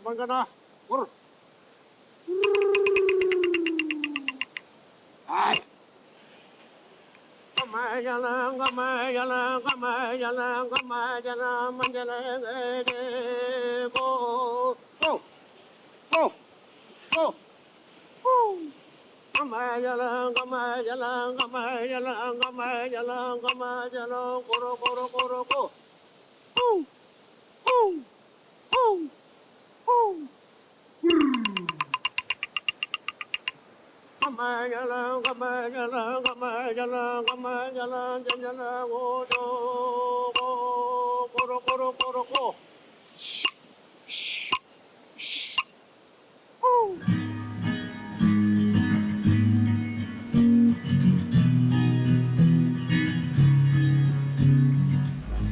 Bangana. Gur. Ay. Kamayalang, kamayalang, kamayalang, kamayalang, manjalang, go. Go. Go. Go. Kamayalang, kamayalang, kamayalang, kamayalang, kamayalang, koro, koro, koro, go. Kamayalang, kamayalang, kamayalang, kamayalang, janjalang, ojo, go, koro, koro, koro, go.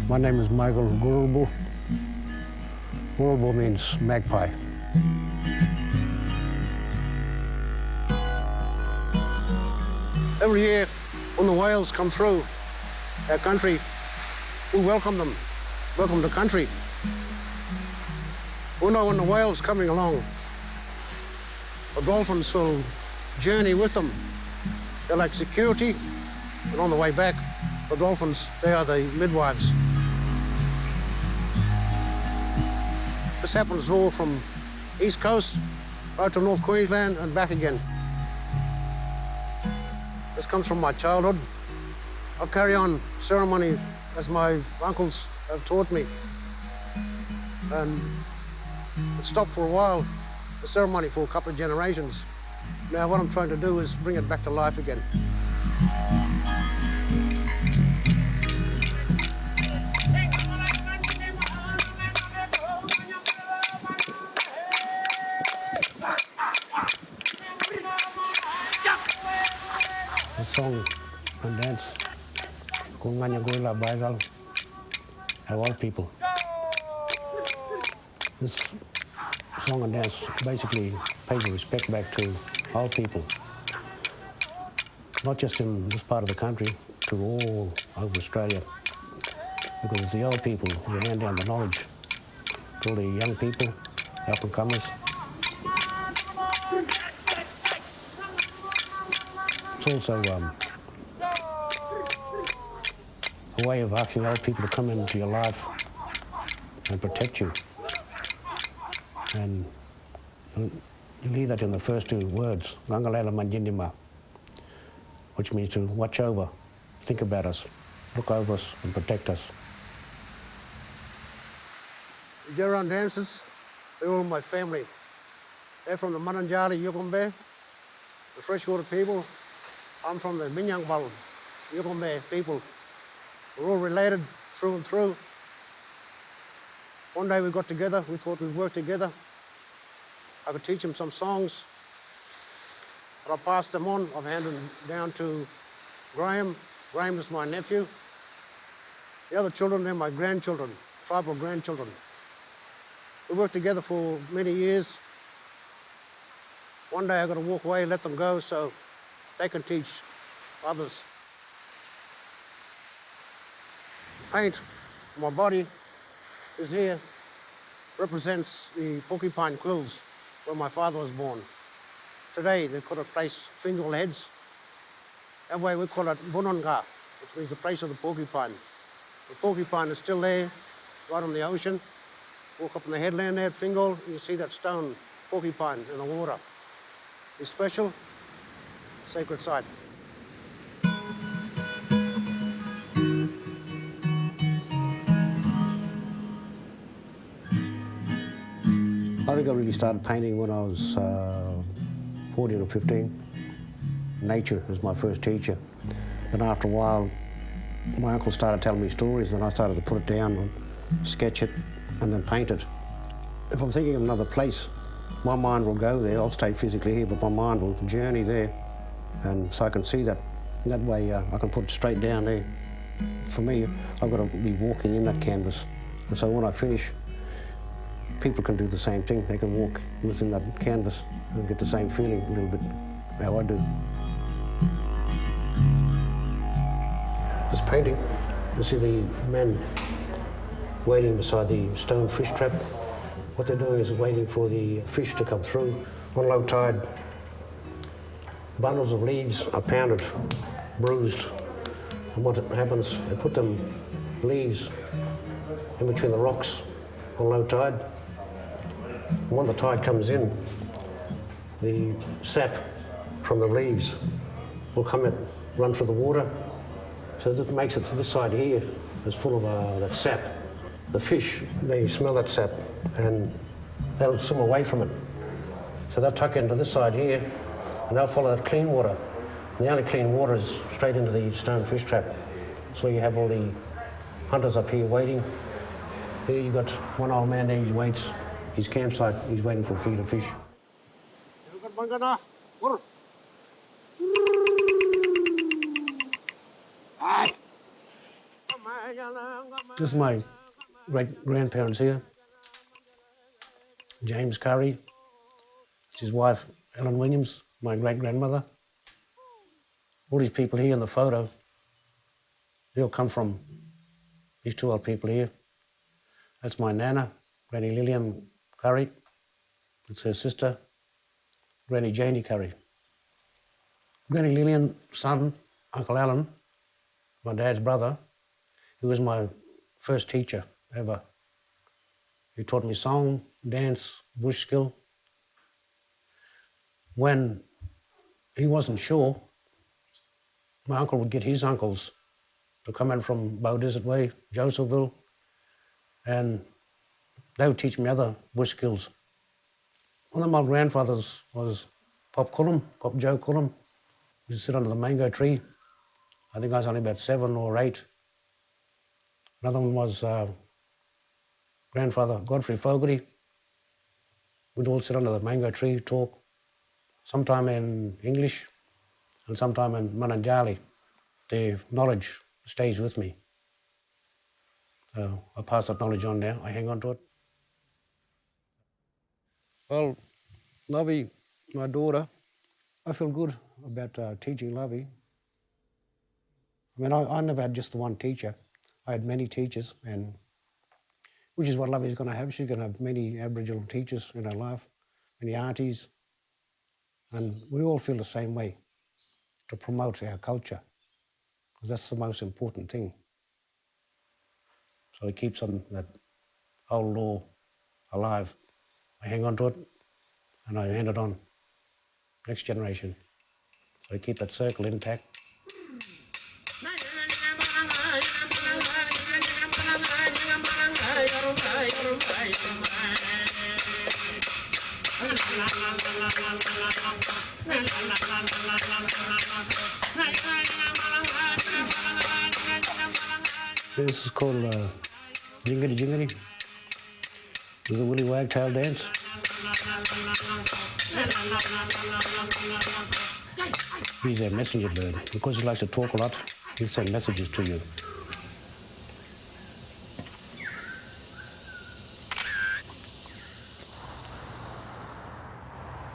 My name is Gurrulbu. Gurrulbu means magpie. Every year when the whales come through our country, we welcome them, welcome the country. We know when the whale's coming along, the dolphins will journey with them. They're like security, and on the way back, the dolphins, they are the midwives. This happens all from East Coast right to North Queensland and back again. This comes from my childhood. I'll carry on ceremony as my uncles have taught me. And it stopped for a while, the ceremony for a couple of generations. Now what I'm trying to do is bring it back to life again. The song and dance called Minyungbul have all people. This song and dance basically pays respect back to all people, not just in this part of the country, to all over Australia, because it's the old people who hand down the knowledge to all the young people, up and comers. It's also a way of asking old people to come into your life and protect you. And you leave that in the first two words, which means to watch over, think about us, look over us and protect us. The Yalanji dancers, they're all my family. They're from the Mununjali Yugambeh, the freshwater people. I'm from the Minyungbul Yugambeh people. We're all related through and through. One day we got together, we thought we'd work together. I could teach them some songs, but I passed them on. I've handed them down to Graham. Graham is my nephew. The other children, they're my grandchildren, tribal grandchildren. We worked together for many years. One day I got to walk away, let them go, so they can teach others. Paint on my body is here, represents the porcupine quills where my father was born. Today they call it place Fingal Heads. That way we call it Mununjali, which means the place of the porcupine. The porcupine is still there, right on the ocean. Walk up on the headland there at Fingal, and you see that stone porcupine in the water. It's special, sacred site. I think I really started painting when I was 14 or 15. Nature was my first teacher. Then after a while, my uncle started telling me stories, and I started to put it down and sketch it and then paint it. If I'm thinking of another place, my mind will go there. I'll stay physically here, but my mind will journey there. And so I can see that. That way I can put it straight down there. For me, I've got to be walking in that canvas. And so when I finish, people can do the same thing. They can walk within that canvas and get the same feeling a little bit how I do. This painting, you see the men waiting beside the stone fish trap. what they're doing is waiting for the fish to come through. On low tide, bundles of leaves are pounded, bruised, and what happens, they put them leaves in between the rocks on low tide. And when the tide comes in, the sap from the leaves will come and run through the water. So that makes it, this side here is full of that sap. The fish, they smell that sap and they'll swim away from it. So they'll tuck into this side here and they'll follow that clean water. And the only clean water is straight into the stone fish trap. So you have all the hunters up here waiting. Here you've got one old man there, he waits, his campsite, he's waiting for a feed of fish. This is my great-grandparents here. James Currie, it's his wife, Ellen Williams, my great-grandmother. All these people here in the photo, they all come from these two old people here. That's my nana, Granny Lillian Currie. It's her sister, Granny Janie Currie. Granny Lillian's son, Uncle Alan, my dad's brother, he was my first teacher ever. He taught me song, dance, bush skill. When he wasn't sure, my uncle would get his uncles to come in from Beaudesert way, Josephville, and they would teach me other bush skills. One of my grandfathers was Pop Joe Cullum. He used to sit under the mango tree. I think I was only about 7 or 8. Another one was grandfather Godfrey Fogarty. We'd all sit under the mango tree, talk, sometime in English and sometime in Mununjali. Their knowledge stays with me. So I pass that knowledge on now. I hang on to it. Well, Lovey, my daughter, I feel good about teaching Lovey. I mean, I never had just the one teacher. I had many teachers, and which is what Lovey's going to have. She's going to have many Aboriginal teachers in her life, many aunties, and we all feel the same way, to promote our culture, because that's the most important thing. So it keeps on that old law alive. I hang on to it, and I hand it on next generation. So I keep that circle intact. This is called Jingity Jingity. This is a Willy Wagtail dance. He's a messenger bird. Because he likes to talk a lot, he'll send messages to you.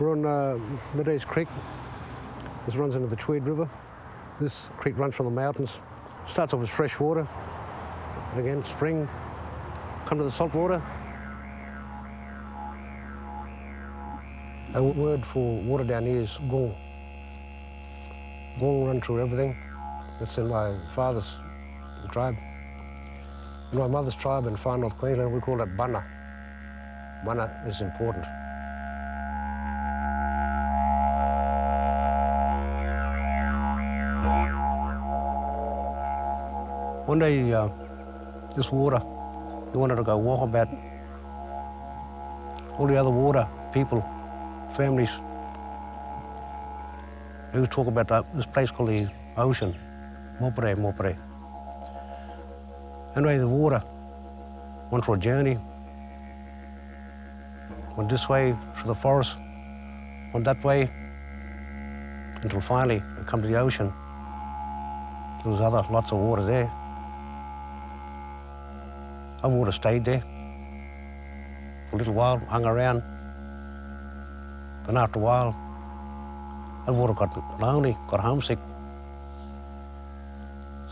We're on Meadows Creek. This runs into the Tweed River. This creek runs from the mountains. Starts off as fresh water. Again, spring, come to the salt water. A word for water down here is gong. Gong run through everything. That's in my father's tribe. In my mother's tribe in far north Queensland, we call it bana. Bana is important. One day, this water, he wanted to go walk about all the other water people, families. He would talk about this place called the ocean, Mopere. Anyway, the water went for a journey, went this way through the forest, went that way, until finally it come to the ocean. There was lots of water there. Our water stayed there for a little while, hung around. Then after a while, that water got lonely, got homesick.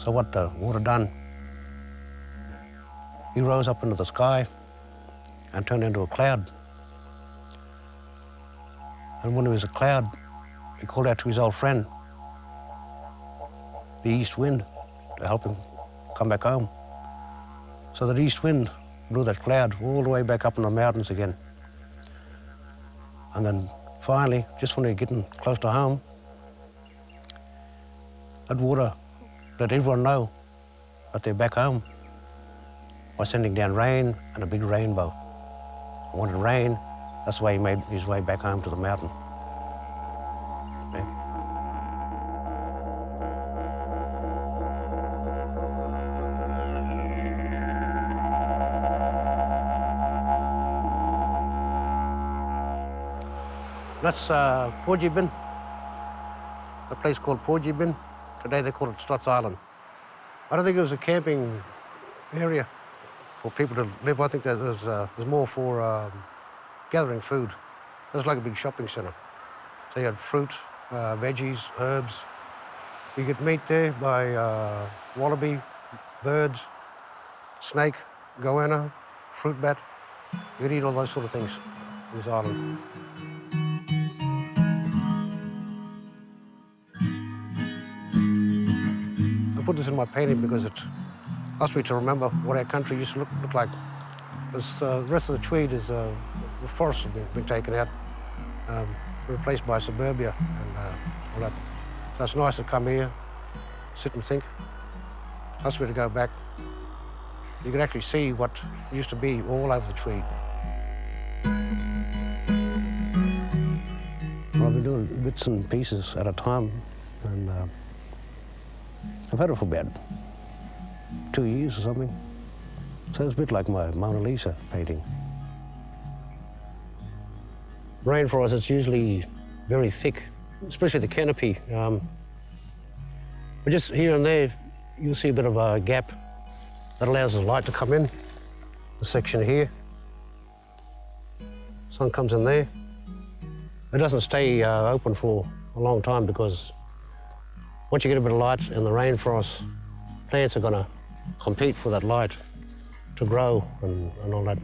So what the water done, he rose up into the sky and turned into a cloud. And when he was a cloud, he called out to his old friend, the east wind, to help him come back home. So that east wind blew that cloud all the way back up in the mountains again. And then finally, just when they're getting close to home, that water let everyone know that they're back home by sending down rain and a big rainbow. He wanted rain, that's why he made his way back home to the mountain. Yeah. That's Porgibin, a place called Porgibin. Today they call it Stotts Island. I don't think it was a camping area for people to live. I think that there's more for gathering food. It was like a big shopping centre. So you had fruit, veggies, herbs. You get meat there by wallaby, bird, snake, goanna, fruit bat. You could eat all those sort of things on this island. I put this in my painting because it asked me to remember what our country used to look like. The rest of the Tweed is, the forests have been taken out, replaced by suburbia and all that. So it's nice to come here, sit and think. Asked me to go back. You can actually see what used to be all over the Tweed. Well, I've been doing bits and pieces at a time, and I've had it for about 2 years or something. So it's a bit like my Mona Lisa painting. Rainforest, it's usually very thick, especially the canopy. But just here and there, you'll see a bit of a gap that allows the light to come in. The section here. Sun comes in there. It doesn't stay open for a long time because once you get a bit of light in the rainforest, plants are going to compete for that light to grow and all that.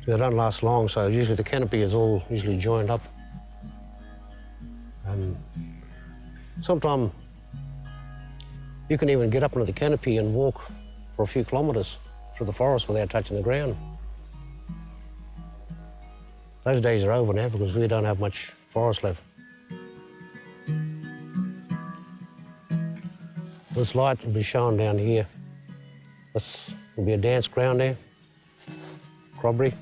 So they don't last long, so usually the canopy is all usually joined up. And sometimes you can even get up into the canopy and walk for a few kilometres through the forest without touching the ground. Those days are over now because we don't have much forest left. This light will be shown down here. This will be a dance ground there, crobbery.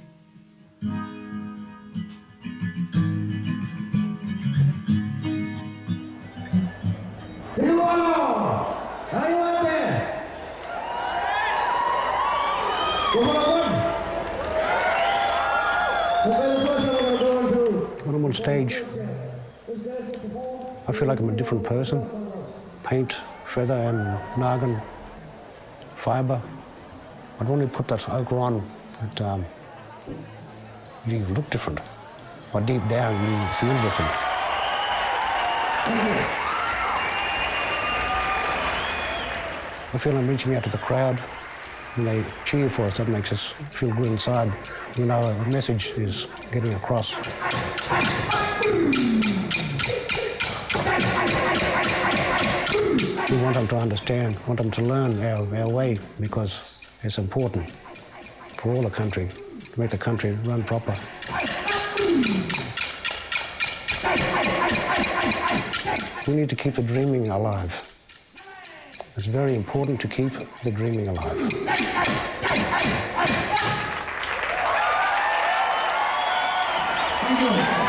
When I'm on stage, I feel like I'm a different person. Paint, feather and nagan, fibre. But when you put that ochre on, you look different. But deep down, you feel different. I feel I'm reaching out to the crowd, and they cheer for us. That makes us feel good inside. You know, the message is getting across. We want them to understand, want them to learn our way, because it's important for all the country, to make the country run proper. We need to keep the dreaming alive. It's very important to keep the dreaming alive. Thank you.